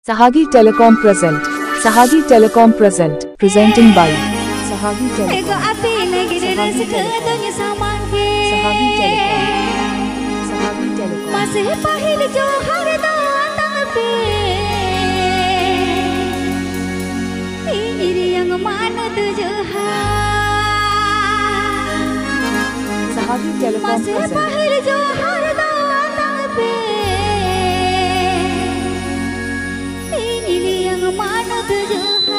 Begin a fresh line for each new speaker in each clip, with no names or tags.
Sahagi Telecom present. Sahagi Telecom present. Presenting by Sahagi Telecom. Sahagi Telecom. Sahagi Telecom. Sahagi Telecom.
Masih pahit jo hari datang pe. Ini yang mana tu Johan.
Sahagi Telecom
masih
present.
pahit jo hari datang pe. Ini yang mana tu Johan.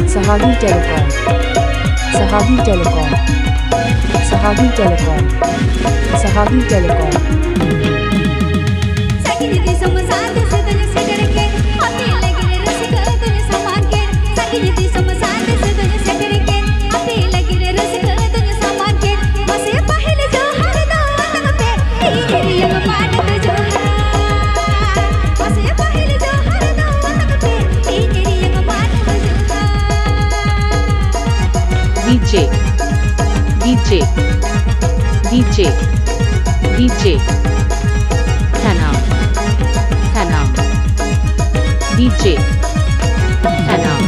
Sahagi Telecom. Sahagi Telecom. Sahagi Telecom. Sahagi Telecom.
Sakit hati sama saat sedang sedang ke, hati lagi rasa ketunya sama ke. Sakit hati sama saat sedang sedang ke, hati lagi rasa ketunya sama ke. Masih pahit jo hari datang pe, ini yang mana tu Johan. Masih pahit jo hari datang pe, ini yang mana tu Johan.
DJ Sanam DJ Sanam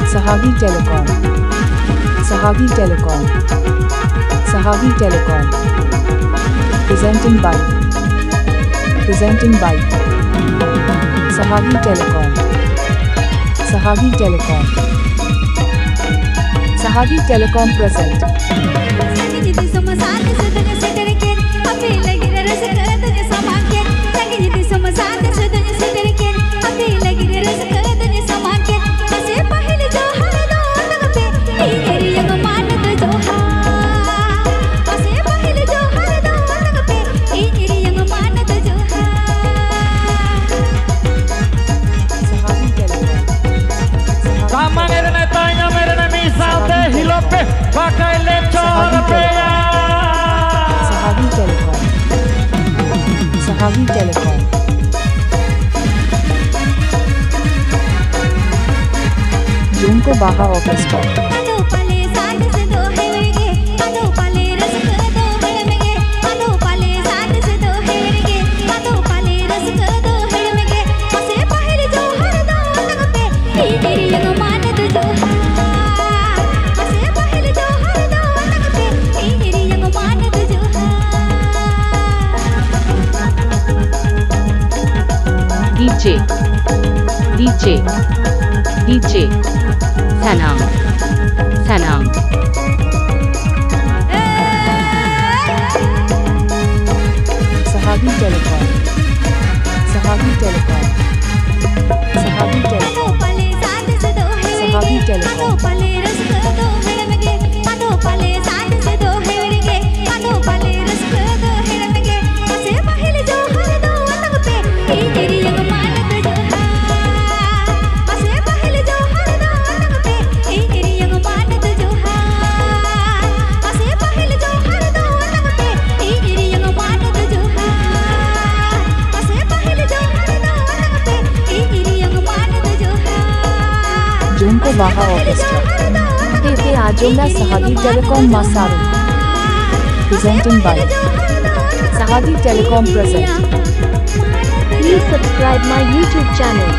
Sahagi Telecom. Sahagi Telecom. Sahagi Telecom. Presenting by Sahagi Telecom. Sahagi Telecom. Sahagi Telecom present.
pakai lecor pria.
Sahagi Telecom. Sahagi Telecom. Junko Baha Orchestra.
DJ Sanam
Sahagi Telecom. Sahagi Telecom. Sahagi Telecom. Sahagi Telecom. Junko Baha Orchestra. Tete Ajona Sahagi Telecom Masaru. Presenting by Sahagi Telecom present.
Please subscribe my YouTube channel.